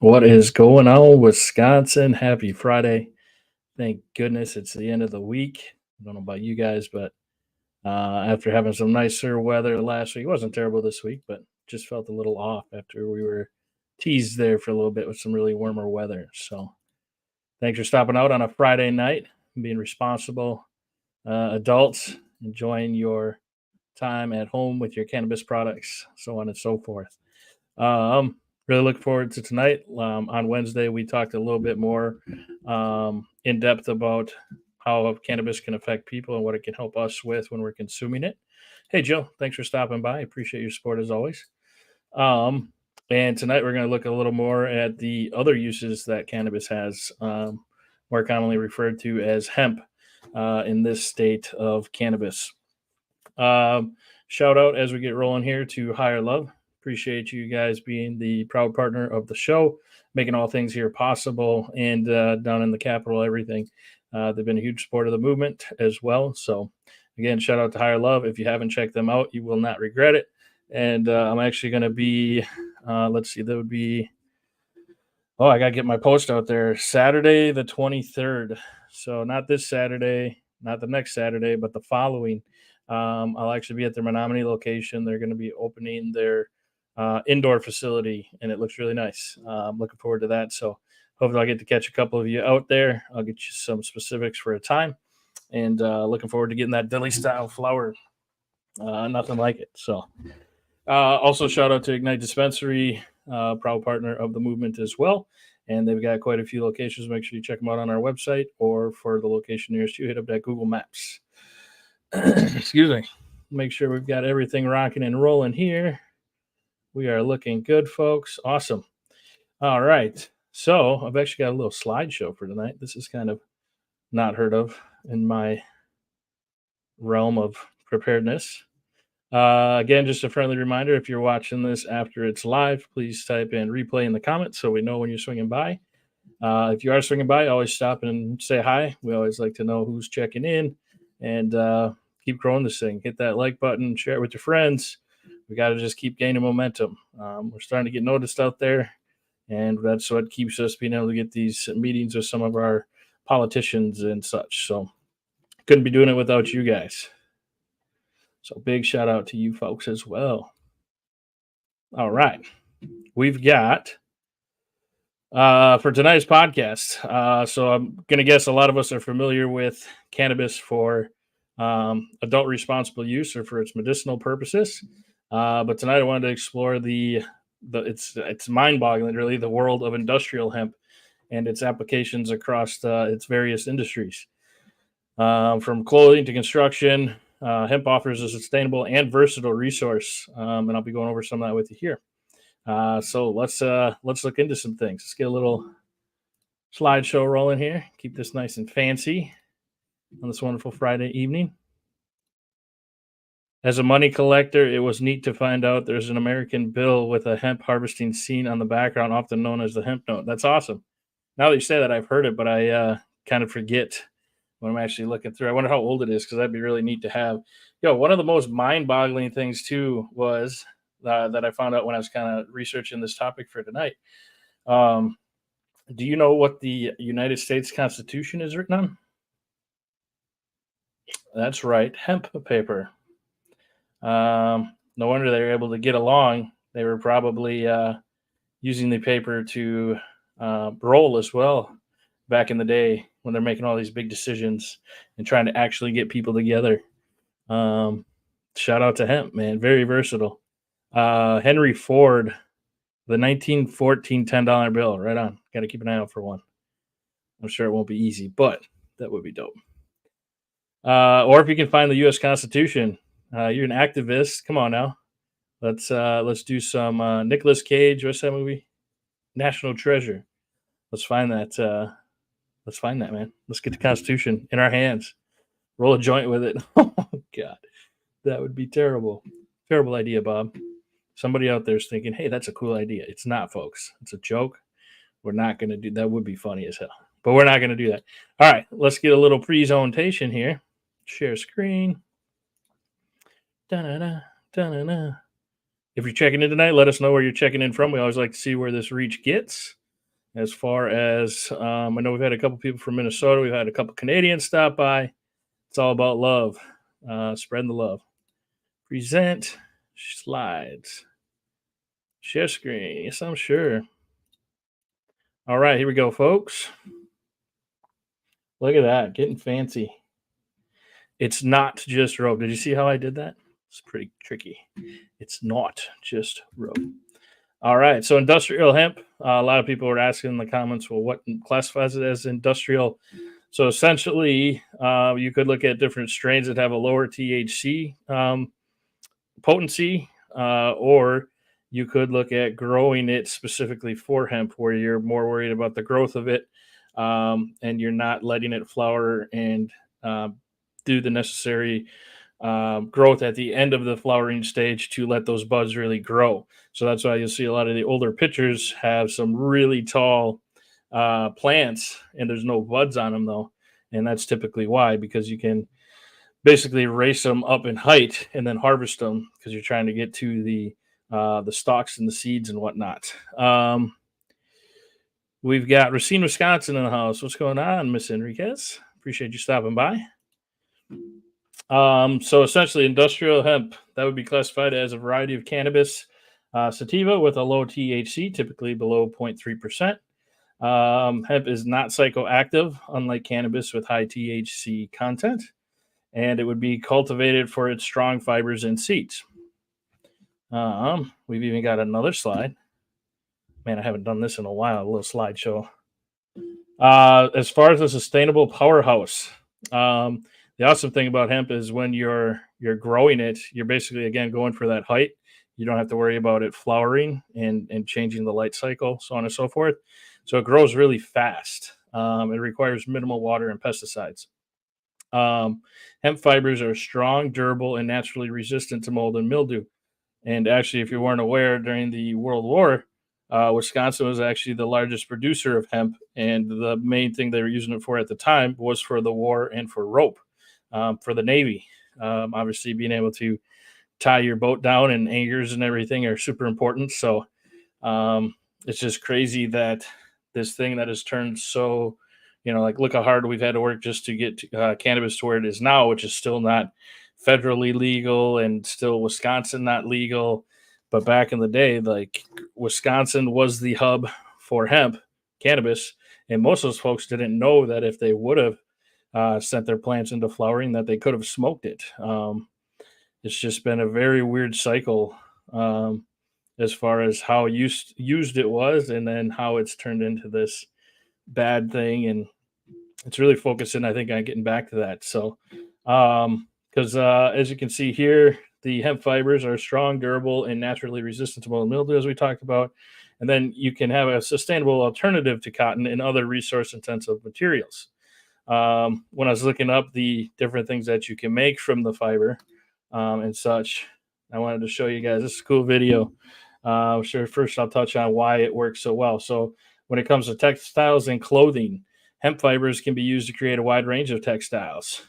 What is going on, Wisconsin? Happy Friday. Thank goodness it's the end of the week. I don't know about you guys, but after having some nicer weather last week, it wasn't terrible this week, but just felt a little off after we were teased there for a little bit with some really warmer weather. So thanks for stopping out on a Friday night and being responsible adults, enjoying your time at home with your cannabis products, so on and so forth. Really look forward to tonight. On Wednesday, we talked a little bit more in depth about how cannabis can affect people and what it can help us with when we're consuming it. Hey, Jill, thanks for stopping by. I appreciate your support as always. Um, and tonight, we're going to look a little more at the other uses that cannabis has, more commonly referred to as hemp in this state of cannabis. Shout out as we get rolling here to Higher Love. Appreciate you guys being the proud partner of the show, making all things here possible, and down in the capital, everything. They've been a huge support of the movement as well. So, again, shout out to Higher Love. If you haven't checked them out, you will not regret it. And I'm actually going to be, let's see, that would be, oh, I got to get my post out there Saturday, the 23rd. So, not this Saturday, not the next Saturday, but the following. I'll actually be at their Menominee location. They're going to be opening their indoor facility, and it looks really nice. I'm looking forward to that. So hopefully I'll get to catch a couple of you out there. I'll get you some specifics for a time, and looking forward to getting that deli style flower. Nothing like it. So also shout out to Ignite Dispensary, proud partner of the movement as well. And they've got quite a few locations. Make sure you check them out on our website, or for the location nearest you, hit up that Google Maps. Excuse me. Make sure we've got everything rocking and rolling here. We are looking good, folks. Awesome. All right. So I've actually got a little slideshow for tonight. This is kind of not heard of in my realm of preparedness. Again, just a friendly reminder, if you're watching this after it's live, please type in replay in the comments so we know when you're swinging by. If you are swinging by, always stop and say hi. We always like to know who's checking in, and keep growing this thing. Hit that like button, share it with your friends. We got to just keep gaining momentum. We're starting to get noticed out there, and that's what keeps us being able to get these meetings with some of our politicians and such. So couldn't be doing it without you guys. So big shout out to you folks as well. All right. We've got for tonight's podcast. So I'm going to guess a lot of us are familiar with cannabis for adult responsible use or for its medicinal purposes. But tonight I wanted to explore it's mind-boggling, really, the world of industrial hemp and its applications across its various industries. From clothing to construction, hemp offers a sustainable and versatile resource, and I'll be going over some of that with you here. So let's look into some things. Let's get a little slideshow rolling here. Keep this nice and fancy on this wonderful Friday evening. As a money collector, it was neat to find out there's an American bill with a hemp harvesting scene on the background, often known as the hemp note. That's awesome. Now that you say that, I've heard it, but I kind of forget when I'm actually looking through. I wonder how old it is, because that'd be really neat to have. One of the most mind-boggling things, too, was that I found out when I was kind of researching this topic for tonight. Do you know what the United States Constitution is written on? That's right, hemp paper. No wonder they were able to get along. They were probably using the paper to roll as well back in the day when they're making all these big decisions and trying to actually get people together. Shout out to hemp, man. Very versatile. Henry Ford, the 1914 $10 bill. Right on. Got to keep an eye out for one. I'm sure it won't be easy, but that would be dope. Or if you can find the U.S. Constitution. You're an activist. Come on now. Let's do some Nicolas Cage. What's that movie? National Treasure. Let's find that. Let's find that, man. Let's get the Constitution in our hands. Roll a joint with it. Oh God, that would be terrible. Terrible idea, Bob. Somebody out there is thinking, "Hey, that's a cool idea." It's not, folks. It's a joke. We're not going to do that. Would be funny as hell, but we're not going to do that. All right, let's get a little presentation here. Share screen. Da-na-na, da-na-na. If you're checking in tonight, let us know where you're checking in from. We always like to see where this reach gets. As far as I know, we've had a couple people from Minnesota. We've had a couple Canadians stop by. It's all about love, spreading the love. Present slides, share screen. Yes, I'm sure. All right, here we go, folks. Look at that, getting fancy. It's not just rope. Did you see how I did that? It's pretty tricky. It's not just rope. All right, so industrial hemp. A lot of people were asking in the comments, well, what classifies it as industrial? So essentially, you could look at different strains that have a lower THC potency, or you could look at growing it specifically for hemp, where you're more worried about the growth of it, and you're not letting it flower and do the necessary growth at the end of the flowering stage to let those buds really grow. So that's why you'll see a lot of the older pictures have some really tall plants, and there's no buds on them though, and that's typically why, because you can basically race them up in height and then harvest them because you're trying to get to the stalks and the seeds and whatnot. We've got Racine, Wisconsin in the house. What's going on, Miss Enriquez? Appreciate you stopping by. So essentially, industrial hemp that would be classified as a variety of cannabis sativa with a low THC, typically below 0.3%. Hemp is not psychoactive, unlike cannabis with high THC content, and it would be cultivated for its strong fibers and seeds. We've even got another slide. Man, I haven't done this in a while. A little slideshow. As far as a sustainable powerhouse, the awesome thing about hemp is when you're growing it, you're basically again going for that height. You don't have to worry about it flowering and changing the light cycle, so on and so forth. So it grows really fast. It requires minimal water and pesticides. Hemp fibers are strong, durable, and naturally resistant to mold and mildew. And actually, if you weren't aware, during the World War, Wisconsin was actually the largest producer of hemp, and the main thing they were using it for at the time was for the war and for rope, for the Navy. Obviously, being able to tie your boat down and anchors and everything are super important. So it's just crazy that this thing that has turned so, like look how hard we've had to work just to get cannabis to where it is now, which is still not federally legal and still Wisconsin not legal. But back in the day, like Wisconsin was the hub for hemp cannabis, and most of those folks didn't know that if they would have sent their plants into flowering, that they could have smoked it. It's just been a very weird cycle as far as how used it was, and then how it's turned into this bad thing, and it's really focusing, I think, on getting back to that. So, because as you can see here, the hemp fibers are strong, durable, and naturally resistant to mold and mildew, as we talked about. And then you can have a sustainable alternative to cotton and other resource-intensive materials. When I was looking up the different things that you can make from the fiber and such, I wanted to show you guys. This is a cool video. Sure, first I'll touch on why it works so well. So when it comes to textiles and clothing, hemp fibers can be used to create a wide range of textiles.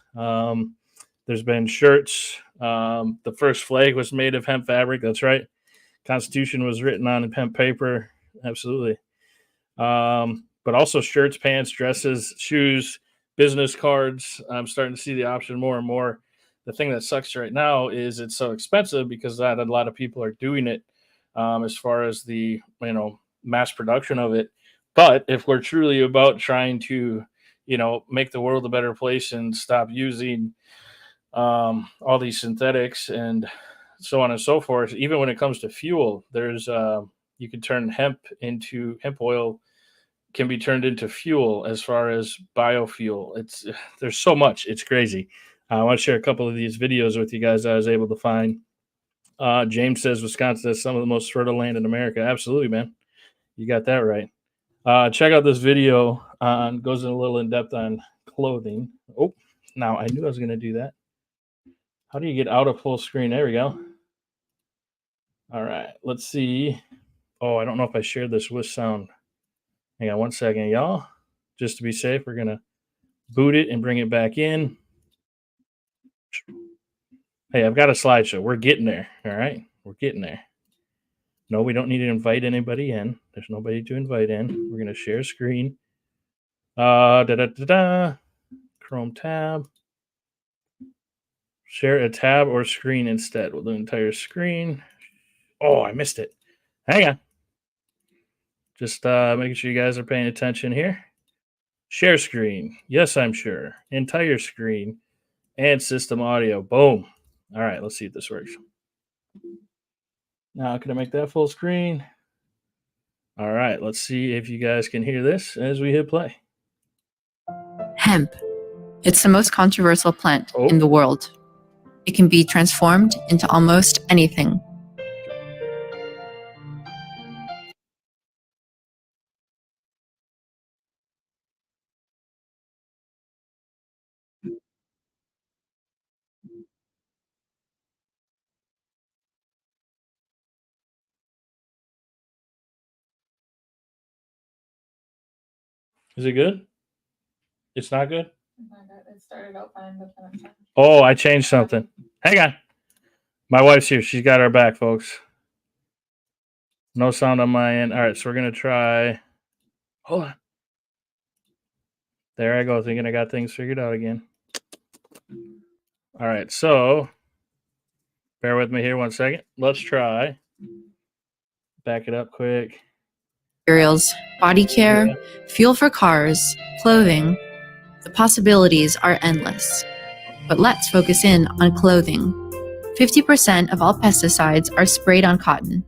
There's been shirts. The first flag was made of hemp fabric. That's right. Constitution was written on hemp paper. Absolutely. But also shirts, pants, dresses, shoes, business cards. I'm starting to see the option more and more. The thing that sucks right now is it's so expensive because not a lot of people are doing it as far as the mass production of it. But if we're truly about trying to make the world a better place and stop using all these synthetics and so on and so forth, even when it comes to fuel, there's you can turn hemp oil can be turned into fuel as far as biofuel. There's so much. It's crazy. I want to share a couple of these videos with you guys that I was able to find. James says Wisconsin has some of the most fertile land in America. Absolutely, man. You got that right. Check out this video goes in a little in depth on clothing. Oh, now I knew I was going to do that. How do you get out of full screen? There we go. All right, let's see. Oh, I don't know if I shared this with sound. Hang on one second, y'all. Just to be safe, we're going to boot it and bring it back in. Hey, I've got a slideshow. We're getting there. All right, we're getting there. No, we don't need to invite anybody in. There's nobody to invite in. We're going to share screen. Chrome tab. Share a tab or screen instead. We'll do entire screen. Oh, I missed it. Hang on. Just making sure you guys are paying attention here. Share screen. Yes, I'm sure. Entire screen and system audio. Boom. All right, let's see if this works. Now, can I make that full screen? All right, let's see if you guys can hear this as we hit play. Hemp. It's the most controversial plant in the world. It can be transformed into almost anything. Is it good? It's not good? It started out fine, but then it changed. Oh, I changed something. Hang on. My wife's here. She's got our back, folks. No sound on my end. All right, so we're going to try. Hold on. There I go, thinking I got things figured out again. All right, so bear with me here 1 second. Let's try. Back it up quick. Materials, body care, fuel for cars, clothing. The possibilities are endless. But let's focus in on clothing. 50% of all pesticides are sprayed on cotton.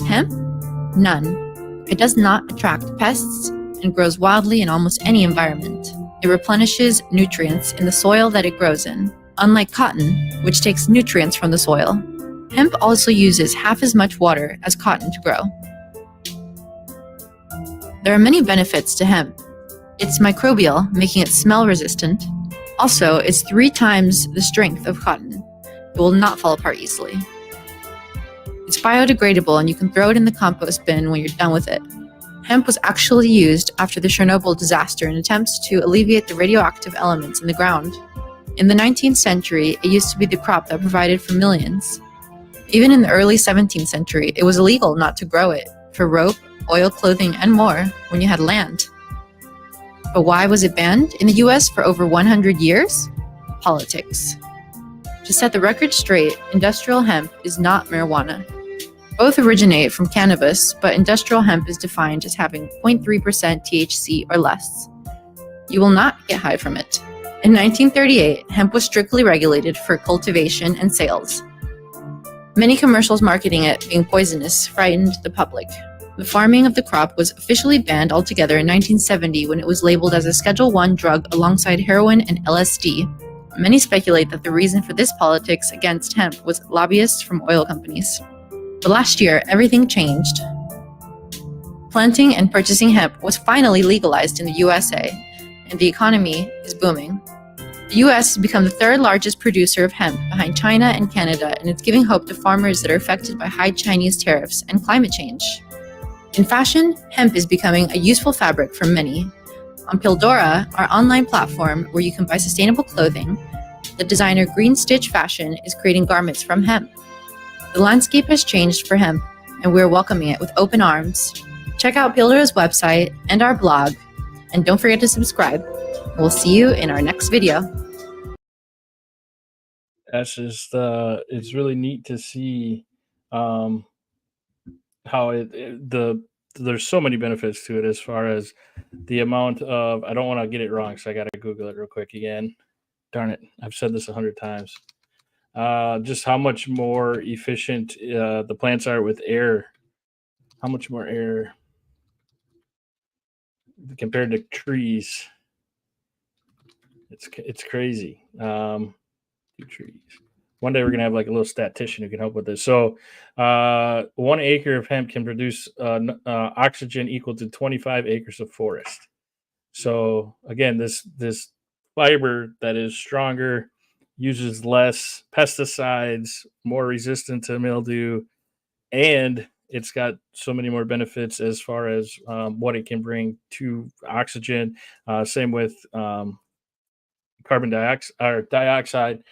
Hemp? None. It does not attract pests and grows wildly in almost any environment. It replenishes nutrients in the soil that it grows in, unlike cotton, which takes nutrients from the soil. Hemp also uses half as much water as cotton to grow. There are many benefits to hemp. It's microbial, making it smell resistant. Also, it's 3 times the strength of cotton. It will not fall apart easily. It's biodegradable and you can throw it in the compost bin when you're done with it. Hemp was actually used after the Chernobyl disaster in attempts to alleviate the radioactive elements in the ground. In the 19th century, it used to be the crop that provided for millions. Even in the early 17th century, it was illegal not to grow it for rope, oil, clothing, and more when you had land. But why was it banned in the US for over 100 years? Politics. To set the record straight, industrial hemp is not marijuana. Both originate from cannabis, but industrial hemp is defined as having 0.3% THC or less. You will not get high from it. In 1938, hemp was strictly regulated for cultivation and sales. Many commercials marketing it being poisonous frightened the public. The farming of the crop was officially banned altogether in 1970 when it was labeled as a Schedule I drug alongside heroin and LSD. Many speculate that the reason for this politics against hemp was lobbyists from oil companies. But last year, everything changed. Planting and purchasing hemp was finally legalized in the USA, and the economy is booming. The US has become the 3rd largest producer of hemp behind China and Canada, and it's giving hope to farmers that are affected by high Chinese tariffs and climate change. In fashion, hemp is becoming a useful fabric for many. On Pildora, our online platform where you can buy sustainable clothing, the designer Green Stitch Fashion is creating garments from hemp. The landscape has changed for hemp, and we're welcoming it with open arms. Check out Pildora's website and our blog, and don't forget to subscribe. We'll see you in our next video. That's just, it's really neat to see how there's so many benefits to it as far as the amount of, I don't want to get it wrong, so I got to Google it real quick again. Darn it, I've said this 100 times. Just how much more efficient the plants are with air. How much more air compared to trees. It's crazy. 2 trees. One day we're gonna have like a little statistician who can help with this. So, 1 acre of hemp can produce oxygen equal to 25 acres of forest. So again, this fiber that is stronger, uses less pesticides, more resistant to mildew, and it's got so many more benefits as far as what it can bring to oxygen. Same with carbon dioxide or dioxide.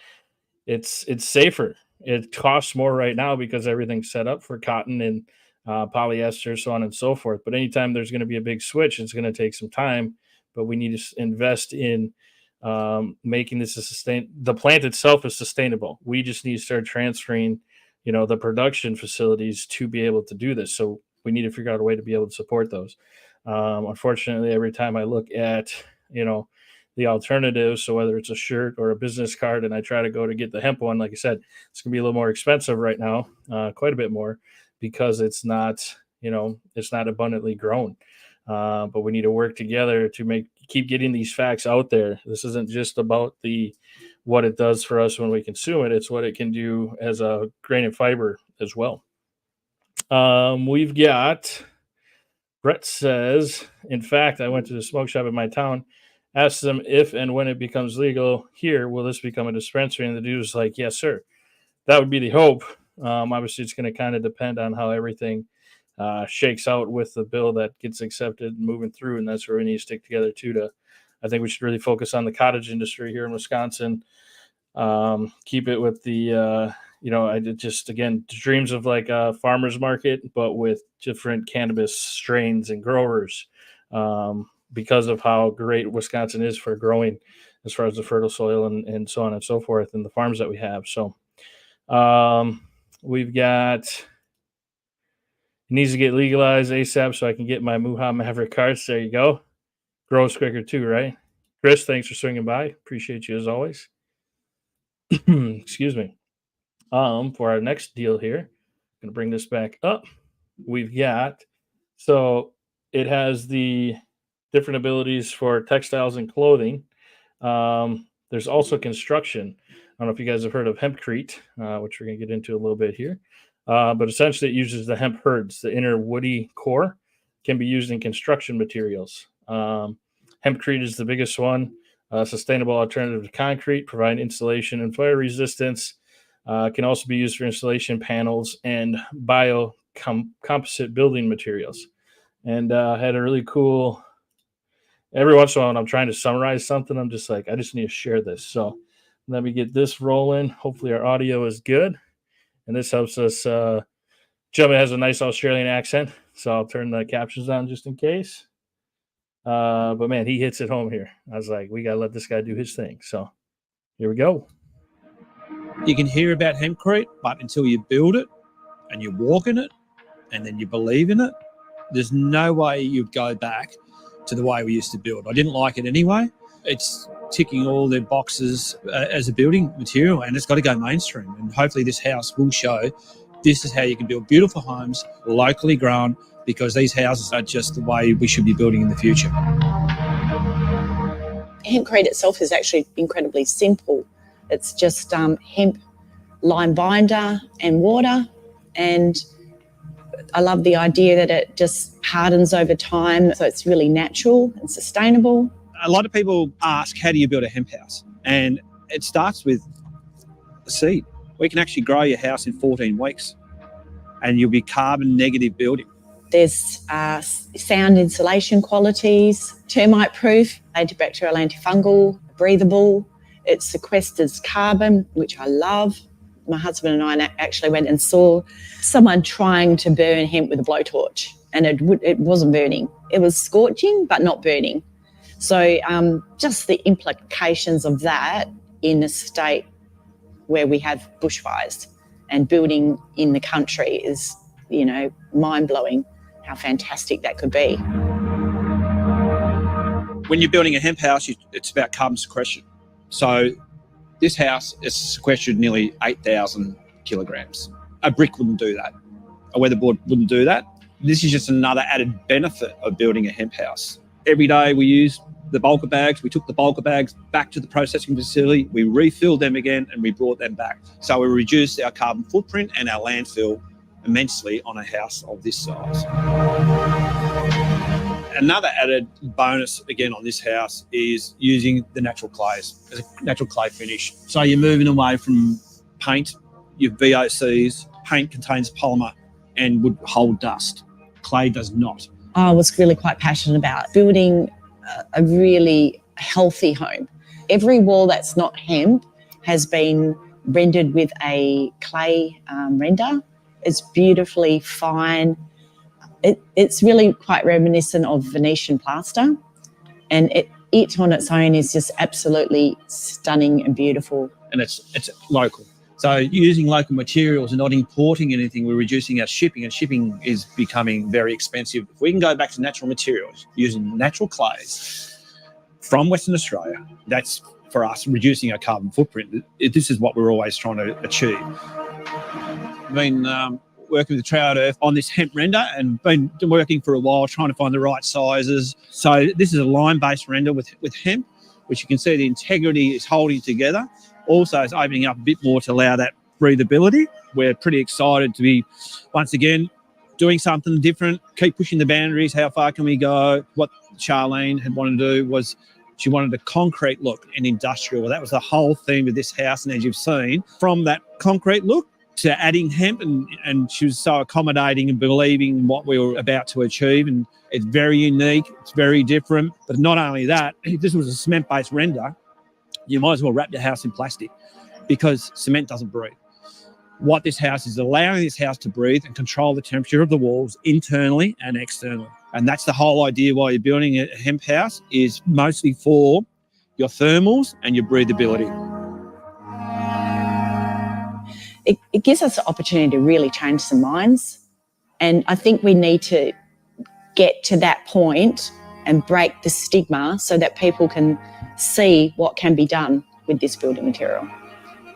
It's safer. It costs more right now because everything's set up for cotton and polyester, so on and so forth. But anytime there's going to be a big switch, it's going to take some time. But we need to invest in making this the plant itself is sustainable. We just need to start transferring, the production facilities to be able to do this. So we need to figure out a way to be able to support those. Unfortunately, every time I look at, the alternatives, so whether it's a shirt or a business card, and I try to go to get the hemp one, like I said, it's going to be a little more expensive right now, quite a bit more, because it's not abundantly grown. But we need to work together to keep getting these facts out there. This isn't just about what it does for us when we consume it. It's what it can do as a grain of fiber as well. We've got Brett says, in fact, I went to the smoke shop in my town, asked them if and when it becomes legal here, will this become a dispensary? And the dude was like, yes, sir. That would be the hope. Obviously, it's going to kind of depend on how everything shakes out with the bill that gets accepted and moving through. And that's where we need to stick together, too. I think we should really focus on the cottage industry here in Wisconsin. Keep it with the, I did just, again, dreams of like a farmer's market, but with different cannabis strains and growers. Because of how great Wisconsin is for growing as far as the fertile soil and so on and so forth, and the farms that we have. So we've got, it needs to get legalized ASAP so I can get my Muha Maverick cards. There you go. Grows quicker too, right? Chris, thanks for swinging by. Appreciate you as always. Excuse me. For our next deal here, I'm going to bring this back up. We've got, so it has the different abilities for textiles and clothing. There's also construction. I don't know if you guys have heard of hempcrete, which we're going to get into a little bit here. But essentially, it uses the hemp herds. The inner woody core can be used in construction materials. Hempcrete is the biggest one. Sustainable alternative to concrete, provide insulation and fire resistance. Can also be used for insulation panels and composite building materials. And had a really cool. Every once in a while, when I'm trying to summarize something, I'm just like, I just need to share this. So let me get this rolling. Hopefully our audio is good. And this helps us. Gentleman has a nice Australian accent, so I'll turn the captions on just in case. But man, he hits it home here. I was like, we got to let this guy do his thing. So here we go. You can hear about hempcrete, but until you build it and you walk in it and then you believe in it, there's no way you'd go back to the way we used to build. I didn't like it anyway. It's ticking all the boxes as a building material, and it's got to go mainstream. And hopefully this house will show this is how you can build beautiful homes, locally grown, because these houses are just the way we should be building in the future. Hempcrete itself is actually incredibly simple. It's just hemp, lime binder and water, and I love the idea that it just hardens over time, so it's really natural and sustainable. A lot of people ask, how do you build a hemp house? And it starts with a seed. We can actually grow your house in 14 weeks and you'll be carbon negative building. There's sound insulation qualities, termite proof, antibacterial, antifungal, breathable. It sequesters carbon, which I love. My husband and I actually went and saw someone trying to burn hemp with a blowtorch, and it wasn't burning. It was scorching, but not burning. So just the implications of that in a state where we have bushfires and building in the country is, mind-blowing how fantastic that could be. When you're building a hemp house, it's about carbon sequestration. So this house is sequestered nearly 8,000 kilograms. A brick wouldn't do that. A weatherboard wouldn't do that. This is just another added benefit of building a hemp house. Every day we use the bulker bags. We took the bulker bags back to the processing facility. We refilled them again and we brought them back. So we reduced our carbon footprint and our landfill immensely on a house of this size. Another added bonus, again, on this house is using the natural clays as a natural clay finish. So you're moving away from paint, your VOCs. Paint contains polymer and would hold dust. Clay does not. I was really quite passionate about building a really healthy home. Every wall that's not hemp has been rendered with a clay render. It's beautifully fine. It's really quite reminiscent of Venetian plaster, and it on its own is just absolutely stunning and beautiful. And it's local. So using local materials and not importing anything, we're reducing our shipping, and shipping is becoming very expensive. If we can go back to natural materials, using natural clays from Western Australia, that's, for us, reducing our carbon footprint. This is what we're always trying to achieve. I've been working with Trout Earth on this hemp render and been working for a while trying to find the right sizes. So this is a line-based render with hemp, which you can see the integrity is holding together. Also, it's opening up a bit more to allow that breathability. We're pretty excited to be, once again, doing something different, keep pushing the boundaries. How far can we go? What Charlene had wanted to do was she wanted a concrete look and industrial. Well, that was the whole theme of this house. And as you've seen, from that concrete look to adding hemp, and she was so accommodating and believing what we were about to achieve. And it's very unique. It's very different. But not only that, if this was a cement-based render, you might as well wrap your house in plastic because cement doesn't breathe. What this house is allowing this house to breathe and control the temperature of the walls internally and externally. And that's the whole idea while you're building a hemp house, is mostly for your thermals and your breathability. It gives us the opportunity to really change some minds. And I think we need to get to that point and break the stigma so that people can see what can be done with this building material.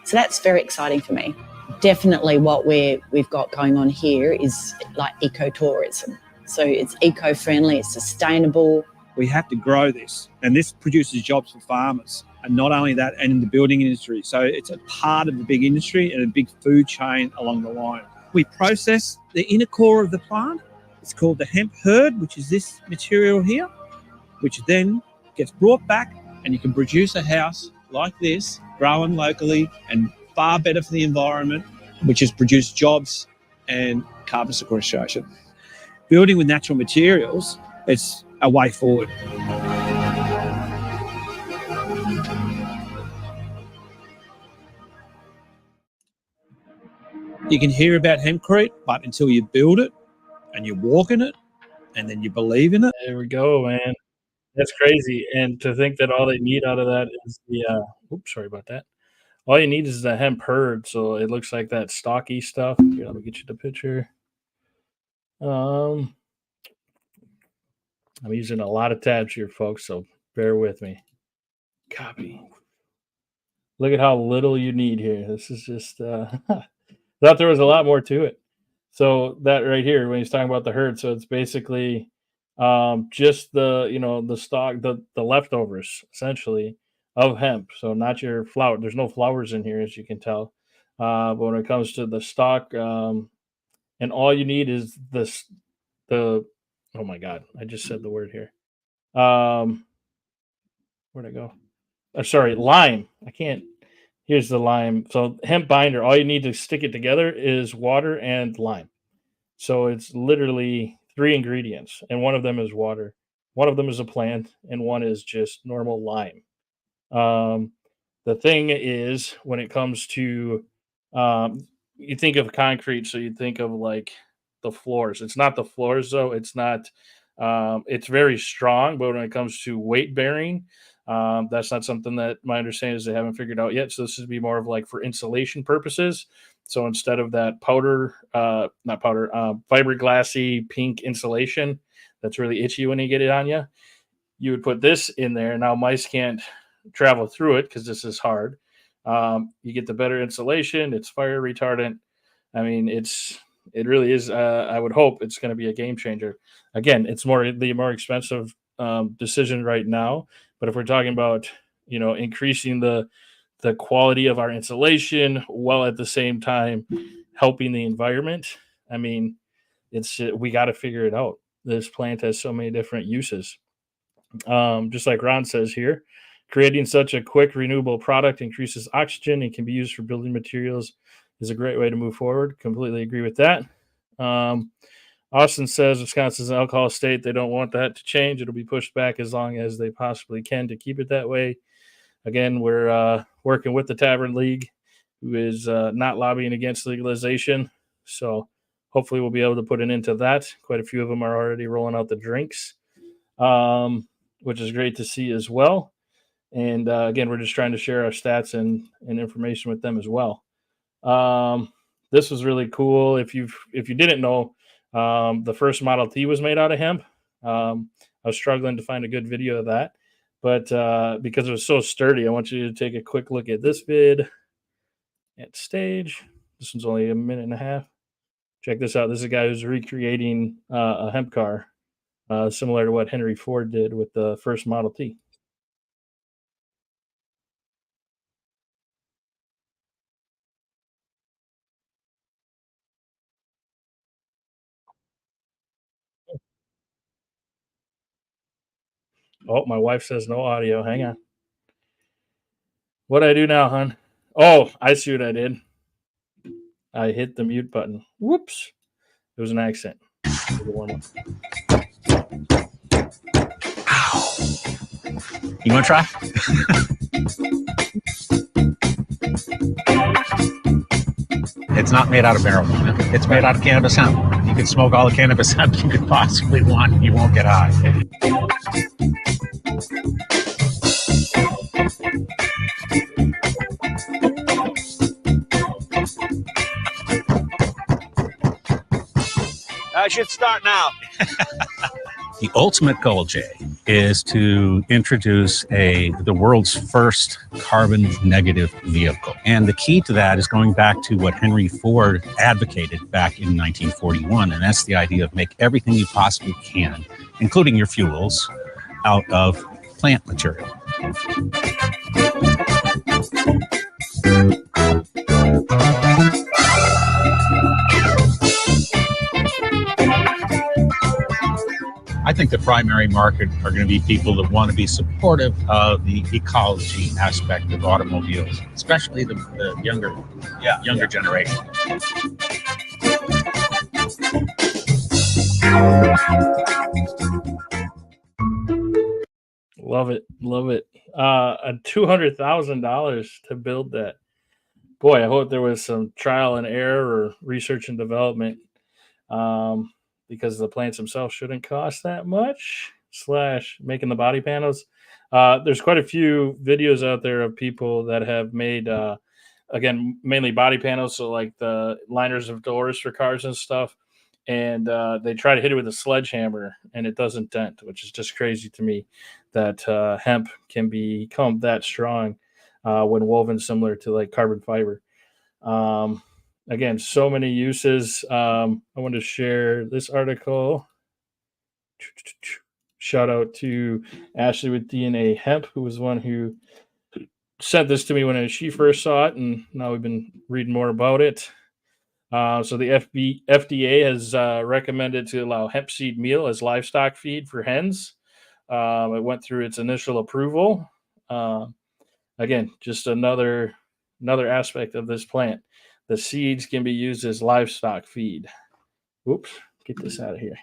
So that's very exciting for me. Definitely what we've got going on here is like ecotourism. So it's eco-friendly, it's sustainable. We have to grow this, and this produces jobs for farmers. And not only that, and in the building industry. So it's a part of the big industry and a big food chain along the line. We process the inner core of the plant. It's called the hemp hurd, which is this material here, which then gets brought back, and you can produce a house like this, grown locally and far better for the environment, which has produced jobs and carbon sequestration. Building with natural materials, it's a way forward. You can hear about hempcrete, but until you build it and you walk in it and then you believe in it. There we go, man. That's crazy. And to think that all they need out of that is the oops, sorry about that. All you need is the hemp hurd, so it looks like that stocky stuff. Here, let me get you the picture. I'm using a lot of tabs here, folks, so bear with me. Copy. Look at how little you need here. This is just thought there was a lot more to it. So that right here, when he's talking about the herd, so it's basically just the stock, the leftovers essentially of hemp. So not your flower. There's no flowers in here, as you can tell. But when it comes to the stock, and all you need is the oh my god, I just said the word here. Where'd I go? Sorry, lime. I can't. Here's the lime. So hemp binder. All you need to stick it together is water and lime. So it's literally 3 ingredients, and one of them is water. One of them is a plant, and one is just normal lime. Um, the thing is, when it comes to, you think of concrete, so you think of like the floors. It's not the floors, though. It's not. It's very strong, but when it comes to weight bearing, that's not something that my understanding is they haven't figured out yet. So this would be more of like for insulation purposes. So instead of that powder, not powder, fiberglassy pink insulation that's really itchy when you get it on you, you would put this in there. Now mice can't travel through it because this is hard. You get the better insulation. It's fire retardant. I mean, it really is. I would hope it's going to be a game changer. Again, it's the more expensive decision right now. But if we're talking about increasing the quality of our insulation while at the same time helping the environment, I mean, we got to figure it out. This plant has so many different uses. Just like Ron says here, creating such a quick renewable product increases oxygen and can be used for building materials is a great way to move forward. Completely agree with that. Austin says Wisconsin's an alcohol state. They don't want that to change. It'll be pushed back as long as they possibly can to keep it that way. Again, we're working with the Tavern League, who is not lobbying against legalization. So hopefully we'll be able to put an end to that. Quite a few of them are already rolling out the drinks, which is great to see as well. And again, we're just trying to share our stats and information with them as well. This was really cool. If you didn't know, the first Model T was made out of hemp. I was struggling to find a good video of that, but because it was so sturdy, I want you to take a quick look at this vid at stage. This one's only a minute and a half. Check this out. This is a guy who's recreating a hemp car, similar to what Henry Ford did with the first Model T. Oh, my wife says no audio. Hang on. What I do now, hon? Oh, I see what I did. I hit the mute button. Whoops. It was an accent. You want to try? It's not made out of marijuana. It's made out of cannabis hemp. You can smoke all the cannabis hemp you could possibly want. You won't get high. I should start now. The ultimate goal, Jay, is to introduce the world's first carbon negative vehicle. And the key to that is going back to what Henry Ford advocated back in 1941. And that's the idea of make everything you possibly can, including your fuels, out of plant material. I think the primary market are going to be people that want to be supportive of the ecology aspect of automobiles, especially the younger generation. Love it. Love it. $200,000 to build that. Boy, I hope there was some trial and error or research and development. Because the plants themselves shouldn't cost that much, / making the body panels. There's quite a few videos out there of people that have made, again, mainly body panels, so like the liners of doors for cars and stuff, and they try to hit it with a sledgehammer, and it doesn't dent, which is just crazy to me that hemp can become that strong when woven similar to like carbon fiber. Again, so many uses. I want to share this article. Shout out to Ashley with DNA Hemp, who was one who sent this to me when she first saw it, and now we've been reading more about it. So the FDA has recommended to allow hemp seed meal as livestock feed for hens. It went through its initial approval. Again, just another aspect of this plant. The seeds can be used as livestock feed. Oops, get this out of here.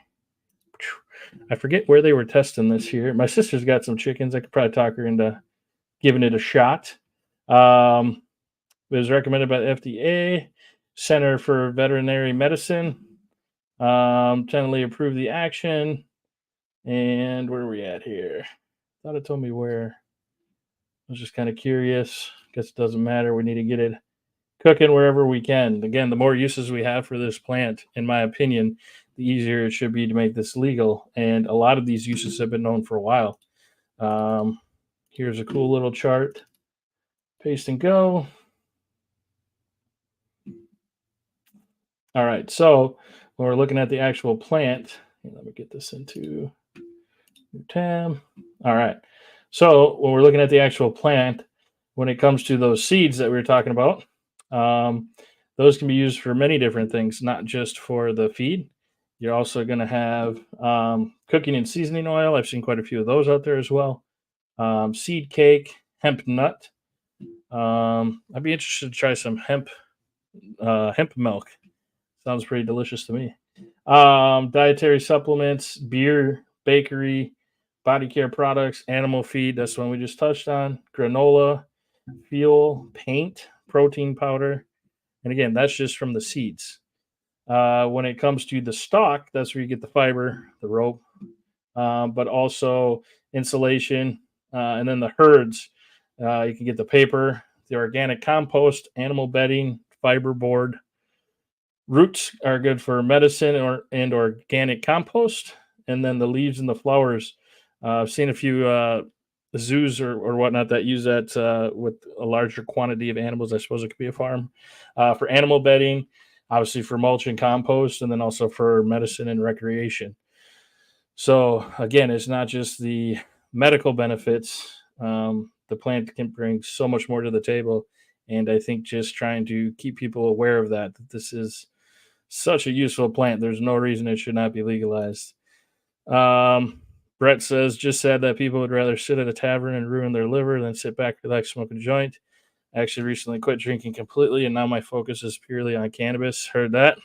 I forget where they were testing this here. My sister's got some chickens. I could probably talk her into giving it a shot. It was recommended by the FDA, Center for Veterinary Medicine. Tentatively approved the action. And where are we at here? Thought it told me where. I was just kind of curious. Guess it doesn't matter. We need to get it cooking wherever we can. Again, the more uses we have for this plant, in my opinion, the easier it should be to make this legal. And a lot of these uses have been known for a while. Here's a cool little chart. Paste and go. All right. So when we're looking at the actual plant, let me get this into new tab. All right. So when we're looking at the actual plant, when it comes to those seeds that we were talking about, those can be used for many different things, not just for the feed. You're also going to have cooking and seasoning oil. I've seen quite a few of those out there as well. Seed cake, hemp nut. I'd be interested to try some hemp milk. Sounds pretty delicious to me. Dietary supplements, beer, bakery, body care products, animal feed. That's one we just touched on. Granola, fuel, paint, protein powder. And again, that's just from the seeds. When it comes to the stalk, that's where you get the fiber, the rope, but also insulation, and then the herds. You can get the paper, the organic compost, animal bedding, fiber board. Roots are good for medicine and organic compost, and then the leaves and the flowers. I've seen a few zoos or whatnot that use that with a larger quantity of animals. I suppose it could be a farm for animal bedding, obviously for mulch and compost, and then also for medicine and recreation. So again, it's not just the medical benefits. The plant can bring so much more to the table, and I think just trying to keep people aware of that this is such a useful plant. There's no reason it should not be legalized. Um, Brett says, just said that people would rather sit at a tavern and ruin their liver than sit back, relax, smoke a joint. I actually recently quit drinking completely, and now my focus is purely on cannabis. Heard that.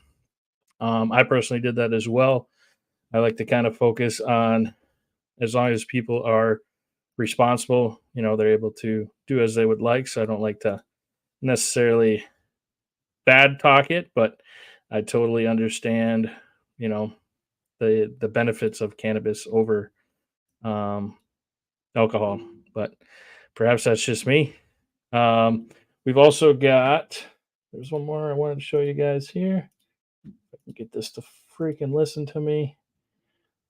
I personally did that as well. I like to kind of focus on as long as people are responsible, they're able to do as they would like. So I don't like to necessarily bad talk it, but I totally understand, you know, the benefits of cannabis over um, alcohol. But perhaps that's just me. Um, we've also got there's one more I wanted to show you guys here. If I can get this to freaking listen to me.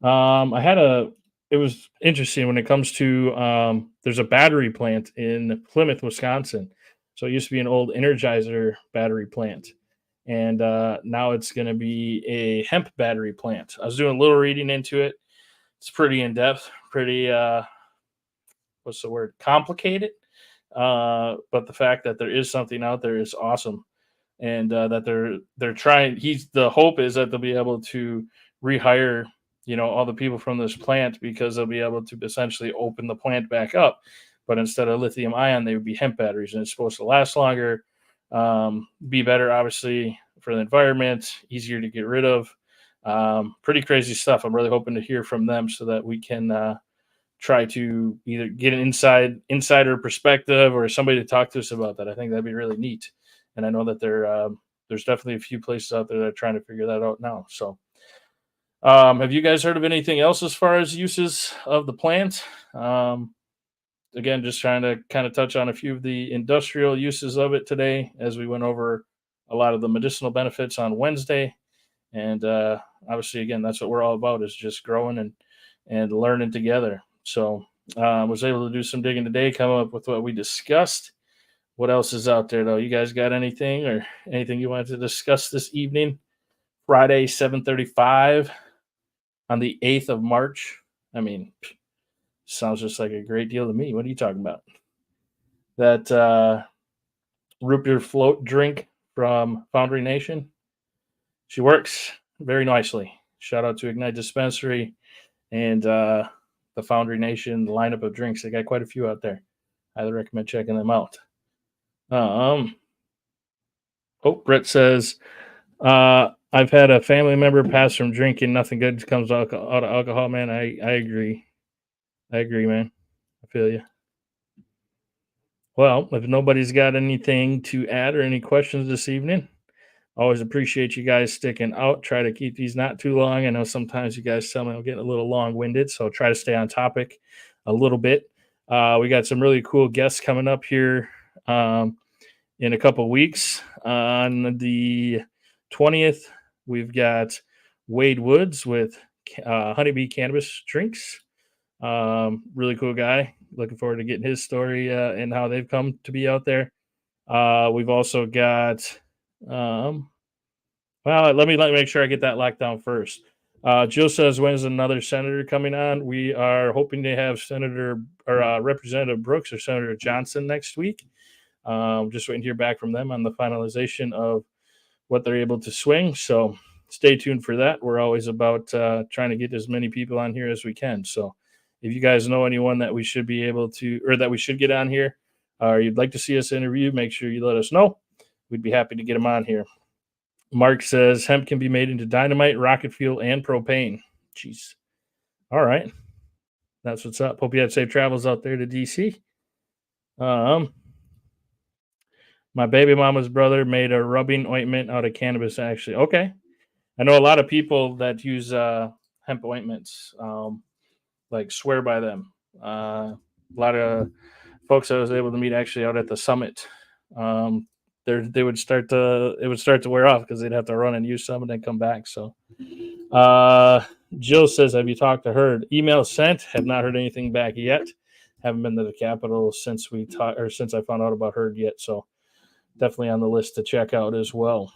It was interesting when it comes to there's a battery plant in Plymouth, Wisconsin. So it used to be an old Energizer battery plant, and now it's going to be a hemp battery plant. I was doing a little reading into it. It's pretty in depth, pretty what's the word, complicated. But the fact that there is something out there is awesome, and that they're trying. The hope is that they'll be able to rehire all the people from this plant because they'll be able to essentially open the plant back up. But instead of lithium ion, they would be hemp batteries, and it's supposed to last longer, be better, obviously, for the environment, easier to get rid of. Pretty crazy stuff. I'm really hoping to hear from them so that we can try to either get an insider perspective or somebody to talk to us about that. I think that'd be really neat. And I know that there's definitely a few places out there that are trying to figure that out now. So, have you guys heard of anything else as far as uses of the plant? Again, just trying to kind of touch on a few of the industrial uses of it today as we went over a lot of the medicinal benefits on Wednesday. And obviously, again, that's what we're all about is just growing and learning together. So I was able to do some digging today, come up with what we discussed. What else is out there, though? You guys got anything or anything you wanted to discuss this evening? Friday, 7:35 on the 8th of March. I mean, sounds just like a great deal to me. What are you talking about? That root beer float drink from Foundry Nation. She works very nicely. Shout out to Ignite Dispensary and the Foundry Nation lineup of drinks. They got quite a few out there. Highly recommend checking them out. Brett says, I've had a family member pass from drinking. Nothing good comes out of alcohol, man. I agree. I agree, man. I feel you. Well, if nobody's got anything to add or any questions this evening, always appreciate you guys sticking out. Try to keep these not too long. I know sometimes you guys tell me I'm getting a little long-winded, so try to stay on topic a little bit. We got some really cool guests coming up here in a couple weeks. On the 20th, we've got Wade Woods with Honeybee Cannabis Drinks. Really cool guy. Looking forward to getting his story and how they've come to be out there. We've also got let me make sure I get that locked down first. Jill says, when is another senator coming on? We are hoping to have Senator or Representative Brooks or Senator Johnson next week. Just waiting to hear back from them on the finalization of what they're able to swing. So stay tuned for that. We're always about trying to get as many people on here as we can. So if you guys know anyone that we should be able to, or that we should get on here, or you'd like to see us interview, make sure you let us know. We'd be happy to get them on here. Mark says hemp can be made into dynamite, rocket fuel, and propane. Jeez. All right. That's what's up. Hope you had safe travels out there to DC. My baby mama's brother made a rubbing ointment out of cannabis, actually. Okay. I know a lot of people that use hemp ointments, like swear by them. A lot of folks I was able to meet actually out at the summit. Um, they would start to it would start to wear off because they'd have to run and use some and then come back. So uh, Jill says, "Have you talked to Herd? Email sent. Have not heard anything back yet. Haven't been to the Capitol since we talked or since I found out about Herd yet. So definitely on the list to check out as well."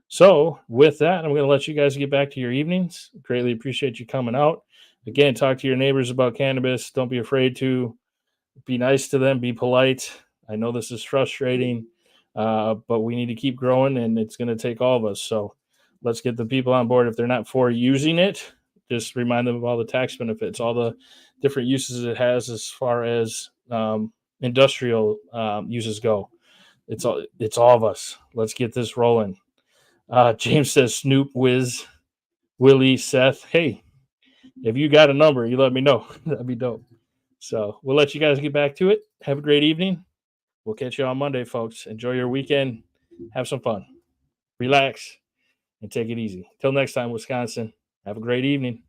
So with that, I'm going to let you guys get back to your evenings. Greatly appreciate you coming out. Again, talk to your neighbors about cannabis. Don't be afraid to be nice to them. Be polite. I know this is frustrating, but we need to keep growing, and it's going to take all of us. So let's get the people on board. If they're not for using it, just remind them of all the tax benefits, all the different uses it has as far as industrial uses go. It's all of us. Let's get this rolling. James says, Snoop, Wiz, Willie, Seth. Hey, if you got a number, you let me know. That'd be dope. So we'll let you guys get back to it. Have a great evening. We'll catch you on Monday, folks. Enjoy your weekend. Have some fun. Relax and take it easy. Till next time, Wisconsin. Have a great evening.